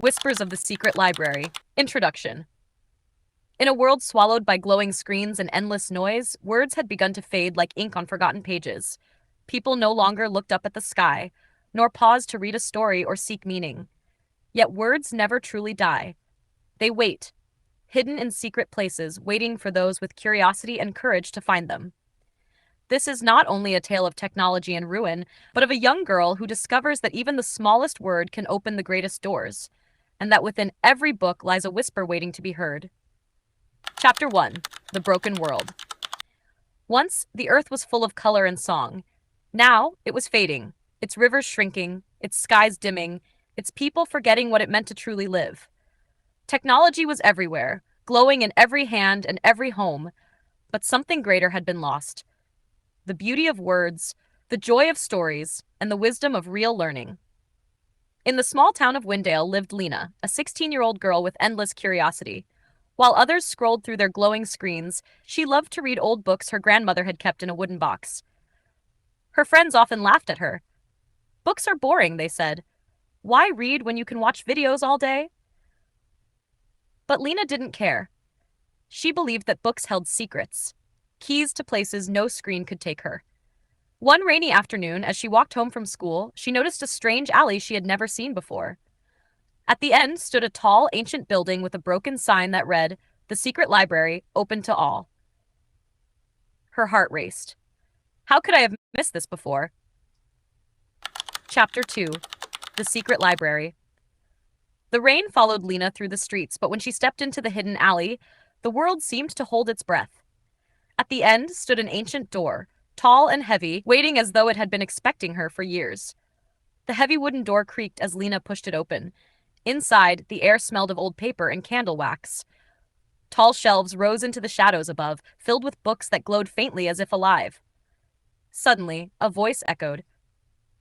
Whispers of the Secret Library. Introduction. In a world swallowed by glowing screens and endless noise, words had begun to fade like ink on forgotten pages. People no longer looked up at the sky, nor paused to read a story or seek meaning. Yet words never truly die. They wait, hidden in secret places, waiting for those with curiosity and courage to find them. This is not only a tale of technology and ruin, but of a young girl who discovers that even the smallest word can open the greatest doors, and that within every book lies a whisper waiting to be heard. Chapter 1. The Broken World. Once, the earth was full of color and song. Now, it was fading, its rivers shrinking, its skies dimming, its people forgetting what it meant to truly live. Technology was everywhere, glowing in every hand and every home, but something greater had been lost. The beauty of words, the joy of stories, and the wisdom of real learning. In the small town of Windale lived Lena, a 16-year-old girl with endless curiosity. While others scrolled through their glowing screens, she loved to read old books her grandmother had kept in a wooden box. Her friends often laughed at her. "Books are boring," they said. "Why read when you can watch videos all day?" But Lena didn't care. She believed that books held secrets, keys to places no screen could take her. One rainy afternoon, as she walked home from school, she noticed a strange alley she had never seen before. At the end stood a tall, ancient building with a broken sign that read, "The Secret Library, open to all." Her heart raced. How could I have missed this before? Chapter 2. The Secret Library. The rain followed Lena through the streets, but when she stepped into the hidden alley, the world seemed to hold its breath. At the end stood an ancient door, tall and heavy, waiting as though it had been expecting her for years. The heavy wooden door creaked as Lena pushed it open. Inside, the air smelled of old paper and candle wax. Tall shelves rose into the shadows above, filled with books that glowed faintly as if alive. Suddenly, a voice echoed,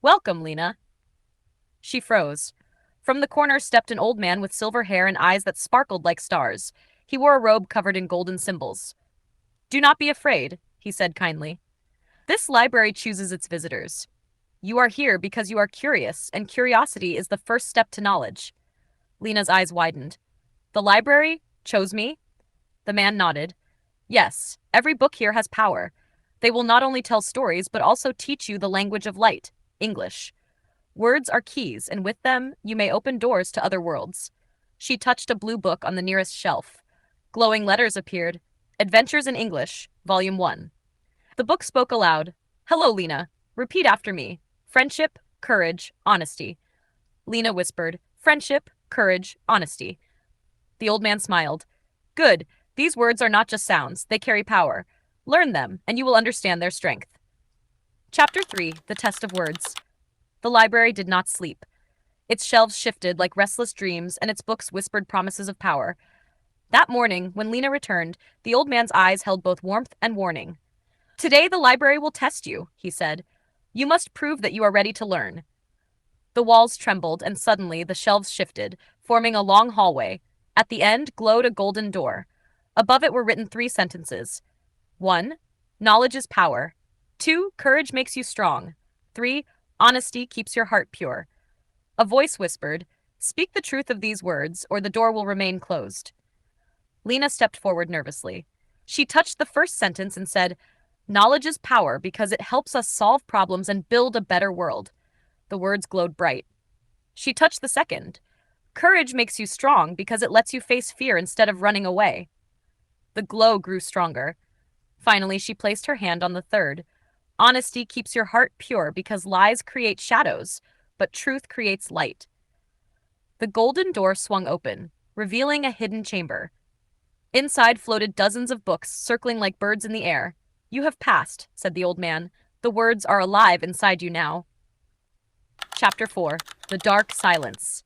"Welcome, Lena." She froze. From the corner stepped an old man with silver hair and eyes that sparkled like stars. He wore a robe covered in golden symbols. "Do not be afraid," he said kindly. "This library chooses its visitors. You are here because you are curious, and curiosity is the first step to knowledge." Lena's eyes widened. "The library chose me?" The man nodded. "Yes, every book here has power. They will not only tell stories, but also teach you the language of light, English. Words are keys, and with them, you may open doors to other worlds." She touched a blue book on the nearest shelf. Glowing letters appeared. "Adventures in English, Volume 1. The book spoke aloud. "Hello, Lena. Repeat after me. Friendship, courage, honesty." Lena whispered, "Friendship, courage, honesty." The old man smiled. "Good. These words are not just sounds. They carry power. Learn them, and you will understand their strength." Chapter 3. The Test of Words. The library did not sleep. Its shelves shifted like restless dreams, and its books whispered promises of power. That morning, when Lena returned, the old man's eyes held both warmth and warning. "Today the library will test you," he said. "You must prove that you are ready to learn." The walls trembled, and suddenly the shelves shifted, forming a long hallway. At the end glowed a golden door. Above it were written 3 sentences. 1. Knowledge is power. 2. Courage makes you strong. 3. Honesty keeps your heart pure. A voice whispered, "Speak the truth of these words, or the door will remain closed." Lena stepped forward nervously. She touched the first sentence and said, "Knowledge is power because it helps us solve problems and build a better world." The words glowed bright. She touched the second. "Courage makes you strong because it lets you face fear instead of running away." The glow grew stronger. Finally, she placed her hand on the third. "Honesty keeps your heart pure because lies create shadows, but truth creates light." The golden door swung open, revealing a hidden chamber. Inside floated dozens of books, circling like birds in the air. "You have passed," said the old man. "The words are alive inside you now." Chapter 4. The Dark Silence.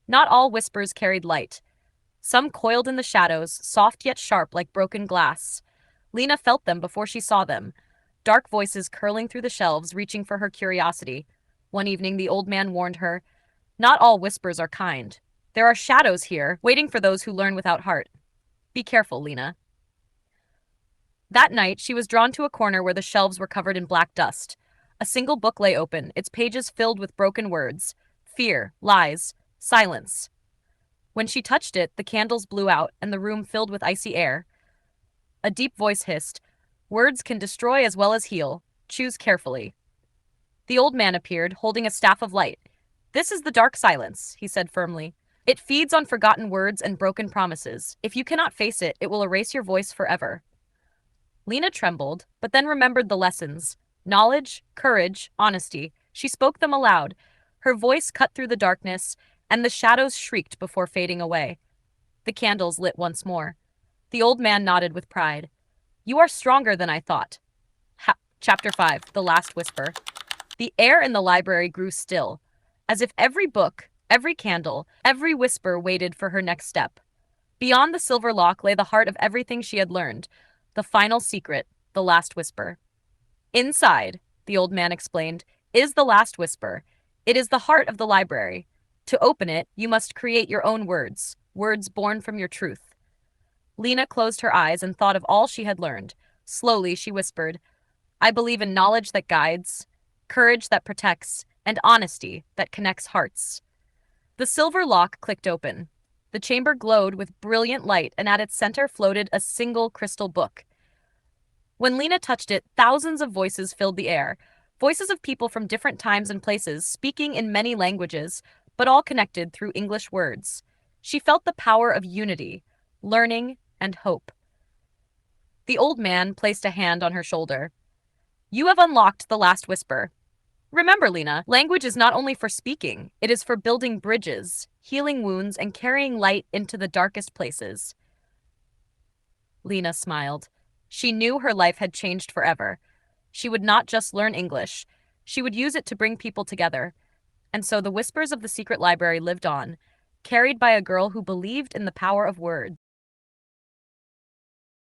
Not all whispers carried light. Some coiled in the shadows, soft yet sharp like broken glass. Lena felt them before she saw them. Dark voices curling through the shelves, reaching for her curiosity. One evening, the old man warned her, "Not all whispers are kind. There are shadows here, waiting for those who learn without heart. Be careful, Lena." That night, she was drawn to a corner where the shelves were covered in black dust. A single book lay open, its pages filled with broken words. Fear, lies, Silence. When she touched it, the candles blew out and the room filled with icy air. A deep voice hissed, "Words can destroy as well as heal. Choose carefully." The old man appeared, holding a staff of light. "This is the dark silence," he said firmly. "It feeds on forgotten words and broken promises. If you cannot face it, it will erase your voice forever." Lena trembled, but then remembered the lessons: knowledge, courage, honesty. She spoke them aloud. Her voice cut through the darkness, and the shadows shrieked before fading away. The candles lit once more. The old man nodded with pride. "You are stronger than I thought." Chapter 5, The Last Whisper. The air in the library grew still, as if every book, every candle, every whisper waited for her next step. Beyond the silver lock lay the heart of everything she had learned, the final secret, the last whisper. "Inside," the old man explained, "is the last whisper. It is the heart of the library. To open it, you must create your own words, words born from your truth." Lena closed her eyes and thought of all she had learned. Slowly, she whispered, "I believe in knowledge that guides, courage that protects, and honesty that connects hearts." The silver lock clicked open. The chamber glowed with brilliant light, and at its center floated a single crystal book. When Lena touched it, thousands of voices filled the air, voices of people from different times and places, speaking in many languages, but all connected through English words. She felt the power of unity, learning, and hope. The old man placed a hand on her shoulder. "You have unlocked the last whisper. Remember, Lena, language is not only for speaking, it is for building bridges, healing wounds, and carrying light into the darkest places." Lena smiled. She knew her life had changed forever. She would not just learn English, she would use it to bring people together. And so the whispers of the secret library lived on, carried by a girl who believed in the power of words.